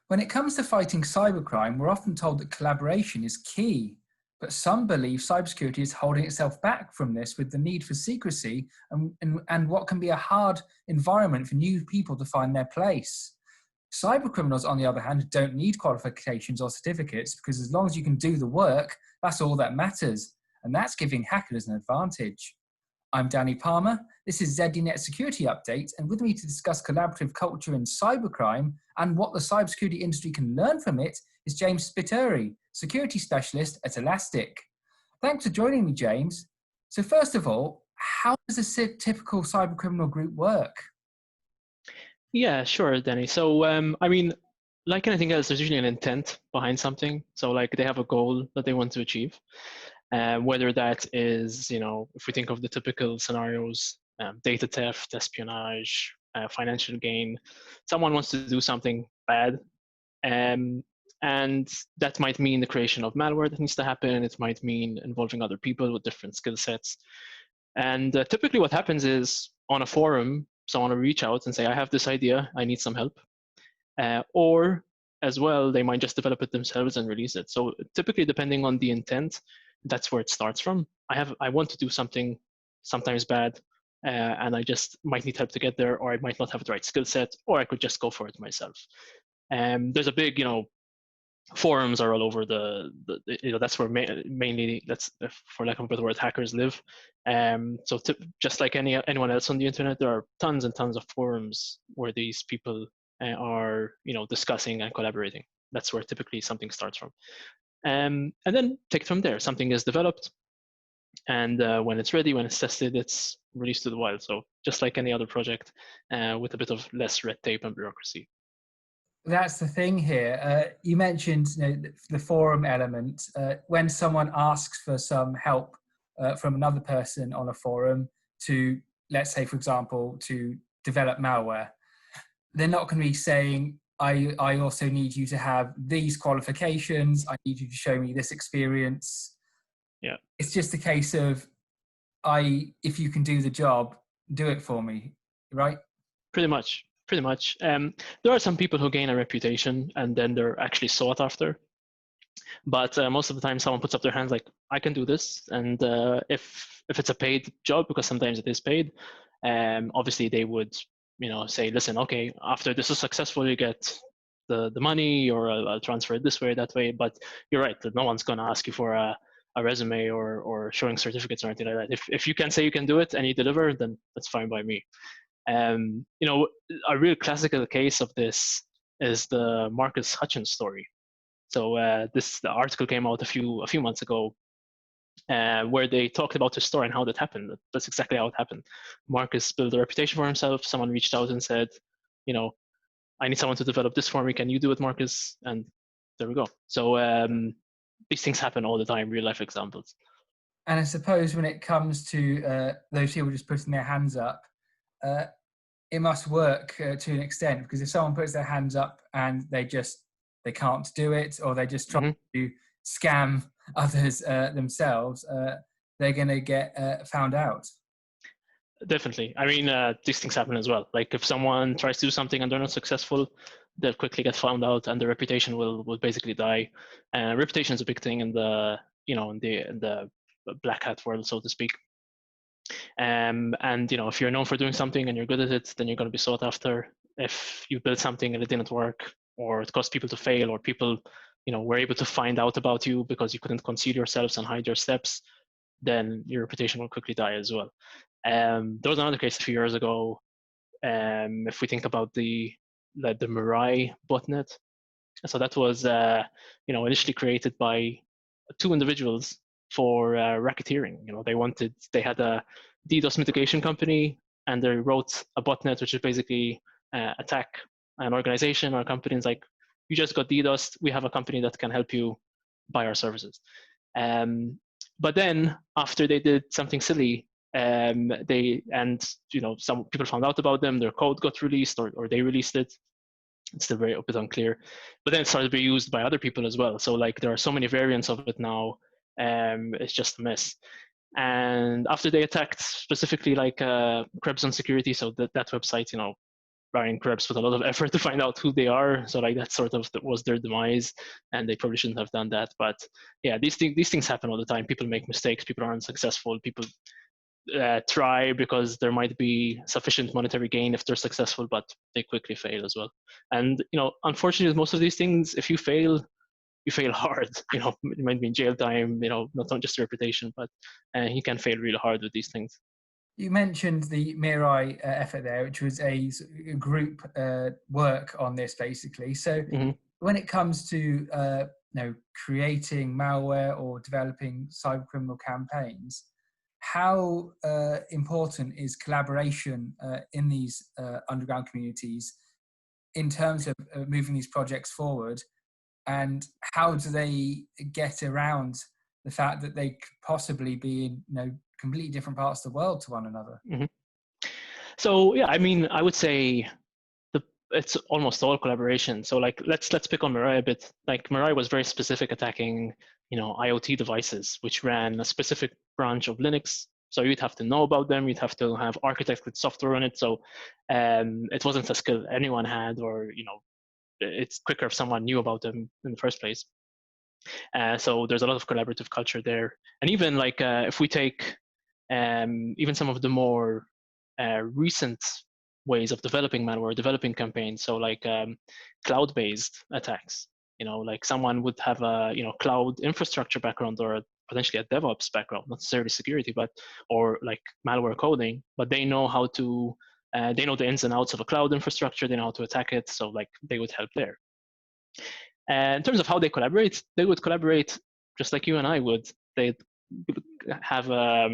When it comes to fighting cybercrime, we're often told that collaboration is key, but some believe cybersecurity is holding itself back from this with the need for secrecy and what can be a hard environment for new people to find their place. Cybercriminals, on the other hand, don't need qualifications or certificates because as long as you can do the work, that's all that matters. And that's giving hackers an advantage. I'm Danny Palmer. This is ZDNet Security Update, and with me to discuss collaborative culture in cybercrime and what the cybersecurity industry can learn from it is James Spiteri, security specialist at Elastic. Thanks for joining me, James. So first of all, how does a typical cybercriminal group work? Yeah, sure, Danny. So, like anything else, there's usually an intent behind something. So, like, they have a goal that they want to achieve. Whether that is, if we think of the typical scenarios, data theft, espionage, financial gain, someone wants to do something bad. And that might mean the creation of malware that needs to happen. It might mean involving other people with different skill sets. And typically what happens is on a forum, someone will reach out and say, I have this idea, I need some help. Or as well, they might just develop it themselves and release it. So typically, depending on the intent, that's where it starts from. I want to do something sometimes bad, and I just might need help to get there, or I might not have the right skill set, or I could just go for it myself. There's a big, forums are all over that's where mainly, that's, for lack of a better word, hackers live. So just like anyone else on the internet, there are tons and tons of forums where these people are discussing and collaborating. That's where typically something starts from. And then take it from there. Something is developed, and when it's ready, when it's tested, it's released to the wild. So just like any other project, with a bit of less red tape and bureaucracy. That's the thing here. You mentioned the forum element. When someone asks for some help from another person on a forum to, let's say, for example, to develop malware, they're not going to be saying, I also need you to have these qualifications. I need you to show me this experience. Yeah. It's just a case of, if you can do the job, do it for me, right? Pretty much. There are some people who gain a reputation and then they're actually sought after. But most of the time, someone puts up their hands like, I can do this. And if it's a paid job, because sometimes it is paid, obviously they would say, listen, okay, after this is successful, you get the money, or I'll transfer it this way, that way. But you're right, that no one's going to ask you for a resume or showing certificates or anything like that. If you can say you can do it and you deliver, then that's fine by me. A real classical case of this is the Marcus Hutchins story. So the article came out a few months ago, where they talked about the story and how that happened. That's exactly how it happened. Marcus built a reputation for himself. Someone reached out and said, I need someone to develop this for me. Can you do it, Marcus? And there we go. So these things happen all the time, real life examples. And I suppose when it comes to those people just putting their hands up, it must work to an extent, because if someone puts their hands up and they can't do it, or they just try to scam others themselves, they're going to get found out. Definitely. I mean, these things happen as well. Like if someone tries to do something and they're not successful, they'll quickly get found out, and their reputation will basically die. Reputation is a big thing in the in the black hat world, so to speak. And if you're known for doing something and you're good at it, then you're going to be sought after. If you build something and it didn't work, or it caused people to fail, or people were able to find out about you because you couldn't conceal yourselves and hide your steps, then your reputation will quickly die as well. There was another case a few years ago. If we think about the Mirai botnet, so that was initially created by two individuals for racketeering. They had a DDoS mitigation company, and they wrote a botnet which is basically attack an organization or a company. And it's like, you just got DDoSed, we have a company that can help you buy our services. But then after they did something silly, some people found out about them, their code got released, or they released it. It's still a bit unclear. But then it started to be used by other people as well. So like there are so many variants of it now. It's just a mess. And after they attacked specifically like Krebs on Security, so that website, Brian Krebs put a lot of effort to find out who they are. So like that sort of was their demise, and they probably shouldn't have done that. But yeah, these things happen all the time. People make mistakes. People aren't successful. People try because there might be sufficient monetary gain if they're successful, but they quickly fail as well. And unfortunately, with most of these things, if you fail, you fail hard. It might be in jail time. Not just reputation, but you can fail really hard with these things. You mentioned the Mirai effort there, which was a group work on this, basically. So when it comes to creating malware or developing cybercriminal campaigns, how important is collaboration in these underground communities in terms of moving these projects forward? And how do they get around the fact that they could possibly be in completely different parts of the world to one another? So yeah, I mean, I would say it's almost all collaboration. So like let's pick on Mirai a bit. Like Mirai was very specific, attacking IoT devices which ran a specific branch of Linux. So you'd have to know about them. You'd have to have architected software on it. So it wasn't a skill anyone had, or it's quicker if someone knew about them in the first place. So there's a lot of collaborative culture there. And even like if we take even some of the more recent ways of developing malware, developing campaigns, so like cloud-based attacks, like someone would have a cloud infrastructure background, or potentially a DevOps background, not necessarily security, or like malware coding, but they know how to they know the ins and outs of a cloud infrastructure, they know how to attack it, so like they would help there. In terms of how they would collaborate just like you and I would. They'd have a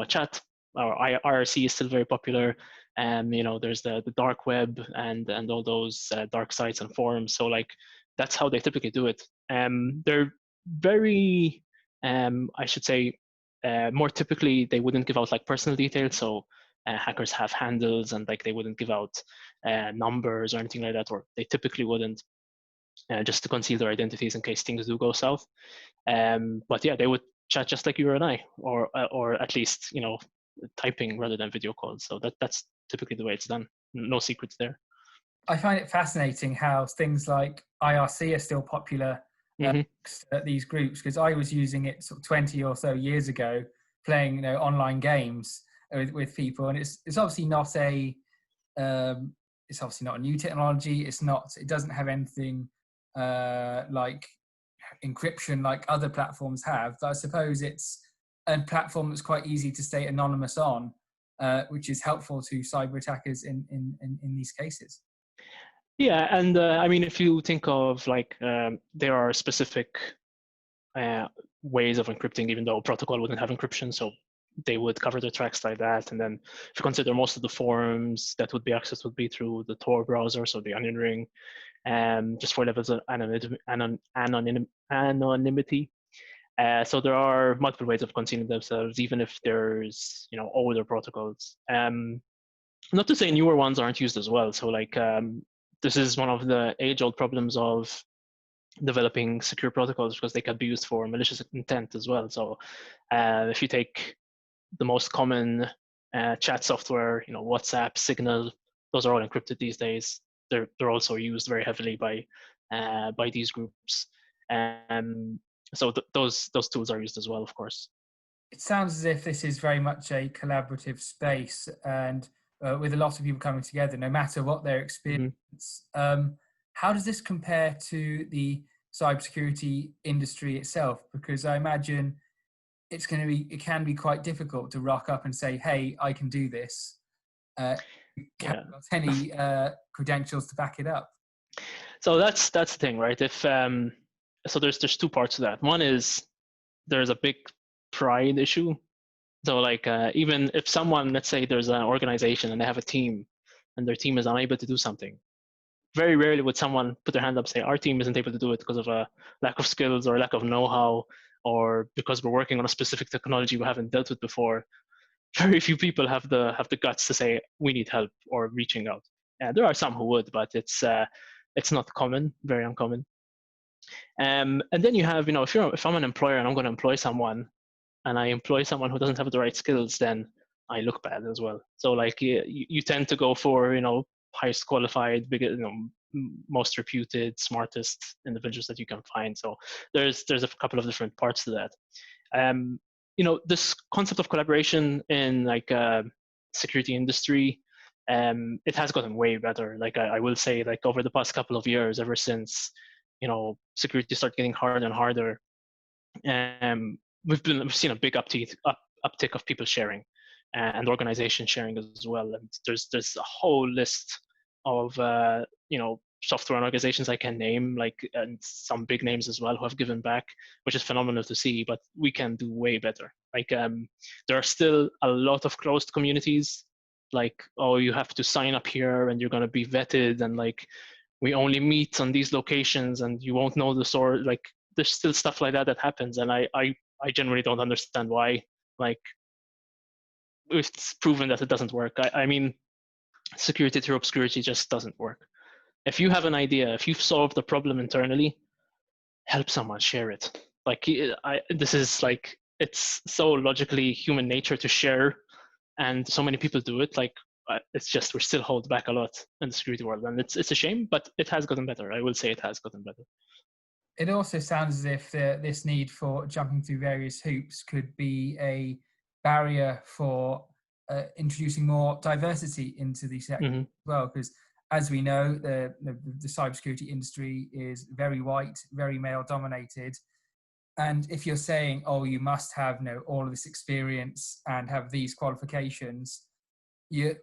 chat. Or IRC is still very popular, and there's the dark web and all those dark sites and forums. So like that's how they typically do it. They're very I should say more typically they wouldn't give out like personal details. So hackers have handles, and like they wouldn't give out numbers or anything like that, or they typically wouldn't, just to conceal their identities in case things do go south. But yeah, they would chat just like you and I, or at least typing rather than video calls. So that's typically the way it's done. No secrets there. I find it fascinating how things like IRC are still popular at these groups, because I was using it sort of 20 or so years ago, playing online games with people, and it's obviously not it's obviously not a new technology. It doesn't have anything like encryption like other platforms have. But I suppose it's a platform that's quite easy to stay anonymous on, which is helpful to cyber attackers in these cases. Yeah, and I mean, if you think of like there are specific ways of encrypting, even though protocol wouldn't have encryption, so they would cover their tracks like that. And then if you consider most of the forums that would be accessed would be through the Tor browser, so the onion ring, just for levels of anonymity. So there are multiple ways of concealing themselves, even if there's older protocols. Not to say newer ones aren't used as well. So like this is one of the age-old problems of developing secure protocols, because they can be used for malicious intent as well. So if you take the most common chat software, WhatsApp, Signal, those are all encrypted these days. They're also used very heavily by these groups. So those tools are used as well, of course. It sounds as if this is very much a collaborative space, and with a lot of people coming together, no matter what their experience. How does this compare to the cybersecurity industry itself? Because I imagine it can be quite difficult to rock up and say, "Hey, I can do this." Can't got any credentials to back it up. So that's the thing, right? If so, there's two parts to that. One is there's a big pride issue. So like even if someone, let's say there's an organization and they have a team, and their team is unable to do something, very rarely would someone put their hand up and say our team isn't able to do it because of a lack of skills or lack of know-how, or because we're working on a specific technology we haven't dealt with before. Very few people have the guts to say we need help or reaching out. There are some who would, but it's not common, very uncommon. And then you have, if I'm an employer and I'm going to employ someone, and I employ someone who doesn't have the right skills, then I look bad as well. So like you tend to go for highest qualified, most reputed, smartest individuals that you can find. So there's a couple of different parts to that. This concept of collaboration in like security industry, it has gotten way better. Like I will say, like over the past couple of years, ever since security started getting harder and harder, we've seen a big uptick of people sharing and organization sharing as well. And there's a whole list of software organizations I can name, and some big names as well, who have given back, which is phenomenal to see. But we can do way better. There are still a lot of closed communities. Like, oh, you have to sign up here and you're going to be vetted, and like we only meet on these locations and you won't know the source. Like there's still stuff like that happens, and I genuinely don't understand why. Like it's proven that it doesn't work. I mean, security through obscurity just doesn't work. If you have an idea, if you've solved a problem internally, help someone, share it. This is like, it's so logically human nature to share, and so many people do it. Like it's just, we're still held back a lot in the security world, and it's a shame, but it has gotten better. I will say it has gotten better. It also sounds as if this need for jumping through various hoops could be a barrier for introducing more diversity into the sector as well, because as we know, the cybersecurity industry is very white, very male dominated. And if you're saying, oh, you must have all of this experience and have these qualifications, you're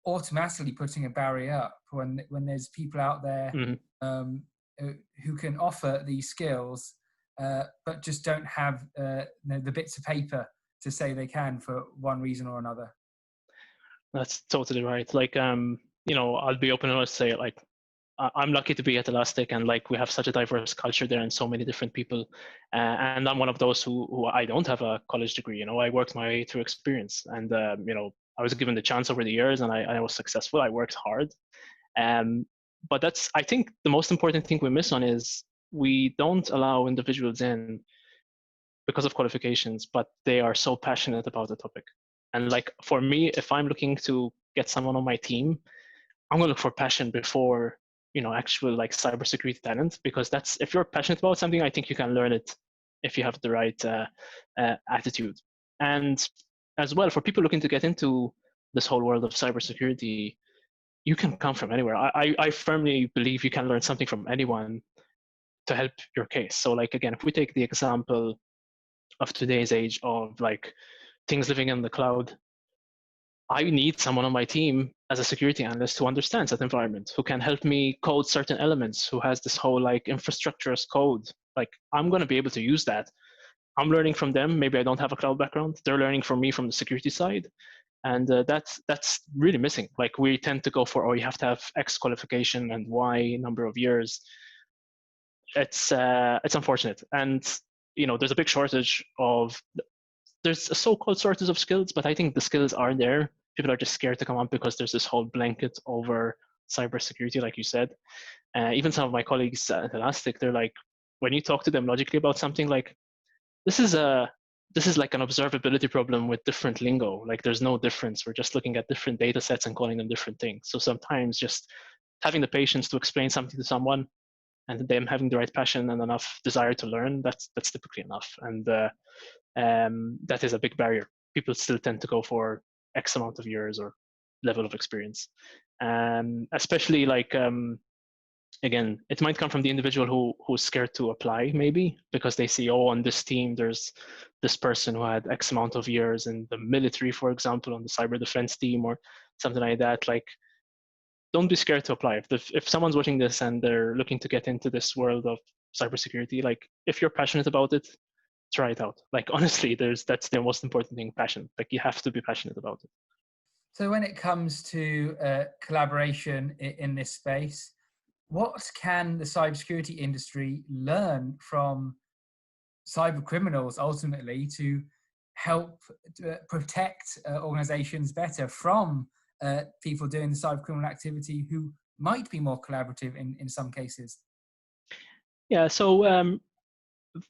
automatically putting a barrier up when there's people out there who can offer these skills, but just don't have the bits of paper to say they can for one reason or another. That's totally right. Like, I'll be open and honest to say, like, I'm lucky to be at Elastic, and like we have such a diverse culture there and so many different people. And I'm one of those who I don't have a college degree. I worked my way through experience, and I was given the chance over the years, and I was successful. I worked hard. But I think the most important thing we miss on is we don't allow individuals in because of qualifications, but they are so passionate about the topic. And like for me, if I'm looking to get someone on my team, I'm gonna look for passion before actual like cybersecurity talent, because that's, if you're passionate about something, I think you can learn it if you have the right attitude. And as well, for people looking to get into this whole world of cybersecurity, you can come from anywhere. I firmly believe you can learn something from anyone to help your case. So like, again, if we take the example of today's age of like things living in the cloud, I need someone on my team as a security analyst who understands that environment, who can help me code certain elements, who has this whole like infrastructure as code. Like I'm going to be able to use that. I'm learning from them. Maybe I don't have a cloud background. They're learning from me from the security side. And that's really missing. Like we tend to go for, oh, you have to have X qualification and Y number of years. It's unfortunate. And, there's a big shortage of, there's a so-called shortage of skills, but I think the skills are there. People are just scared to come up because there's this whole blanket over cybersecurity, like you said. Even some of my colleagues at Elastic, they're like, when you talk to them logically about something, like, this is like an observability problem with different lingo. Like there's no difference. We're just looking at different data sets and calling them different things. So sometimes just having the patience to explain something to someone and them having the right passion and enough desire to learn, that's typically enough. And that is a big barrier. People still tend to go for X amount of years or level of experience. Especially like, again, it might come from the individual who's scared to apply, maybe because they see, oh, on this team there's this person who had X amount of years in the military, for example, on the cyber defense team or something like that. Like, don't be scared to apply. If someone's watching this and they're looking to get into this world of cybersecurity, like if you're passionate about it, try it out. Like honestly, that's the most important thing, passion. Like you have to be passionate about it. So when it comes to collaboration in this space, what can the cybersecurity industry learn from cyber criminals ultimately to help protect organizations better from people doing the cyber criminal activity who might be more collaborative in some cases? Yeah, so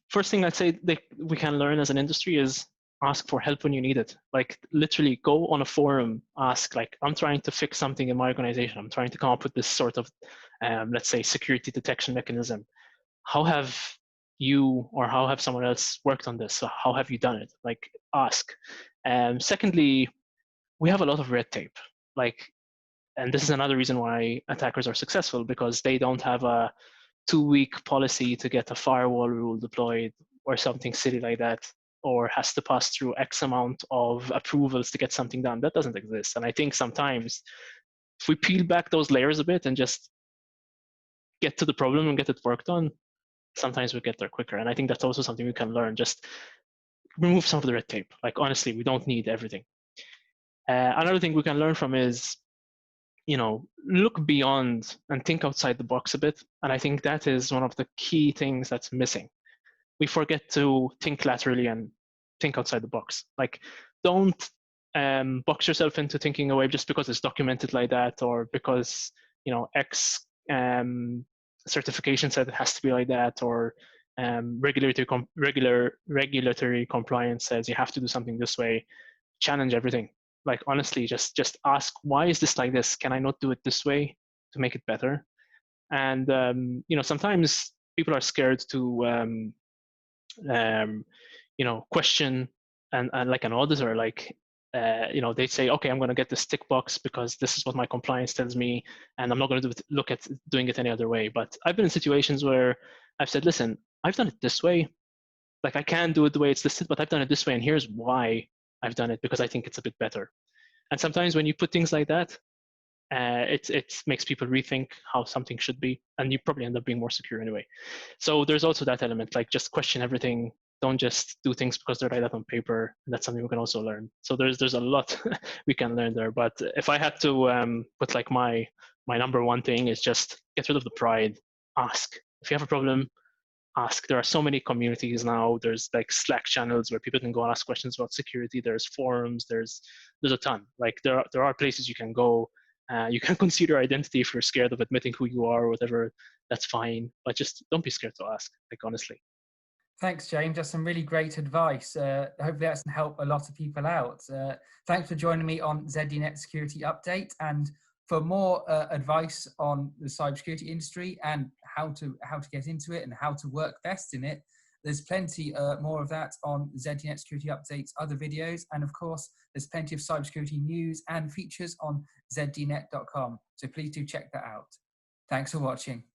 first thing I'd say that we can learn as an industry is ask for help when you need it. Like literally go on a forum, ask like, I'm trying to fix something in my organization. I'm trying to come up with this sort of, let's say, security detection mechanism. How have you or how have someone else worked on this? So how have you done it? Like ask. Secondly, we have a lot of red tape. Like, and this is another reason why attackers are successful, because they don't have a 2-week policy to get a firewall rule deployed or something silly like that, or has to pass through X amount of approvals to get something done. That doesn't exist. And I think sometimes if we peel back those layers a bit and just get to the problem and get it worked on, sometimes we get there quicker. And I think that's also something we can learn. Just remove some of the red tape. Like honestly, we don't need everything. Another thing we can learn from is, look beyond and think outside the box a bit. And I think that is one of the key things that's missing. We forget to think laterally and think outside the box. Like, don't box yourself into thinking away just because it's documented like that, or because X certification said it has to be like that, or regulatory compliance says you have to do something this way. Challenge everything. Like honestly, just ask, why is this like this? Can I not do it this way to make it better? And sometimes people are scared to question, and like an auditor, like they say, okay, I'm going to get this tick box because this is what my compliance tells me, and I'm not going to look at doing it any other way. But I've been in situations where I've said, listen, I've done it this way. Like I can do it the way it's listed, but I've done it this way, and here's why I've done it, because I think it's a bit better. And sometimes when you put things like that, it makes people rethink how something should be, and you probably end up being more secure anyway. So there's also that element, like just question everything. Don't just do things because they're like that on paper. And that's something we can also learn. So there's a lot we can learn there. But if I had to put like my number one thing is just get rid of the pride. Ask. If you have a problem, ask. There are so many communities now. There's like Slack channels where people can go and ask questions about security. There's forums. There's a ton. Like there are places you can go. You can consider identity if you're scared of admitting who you are or whatever. That's fine, but just don't be scared to ask. Like honestly. Thanks, James. That's some really great advice. Hopefully that's going to help a lot of people out. Thanks for joining me on ZDNet Security Update. And for more advice on the cybersecurity industry and how to get into it and how to work best in it, there's plenty more of that on ZDNet Security Update's other videos. And of course, there's plenty of cybersecurity news and features on zdnet.com. So please do check that out. Thanks for watching.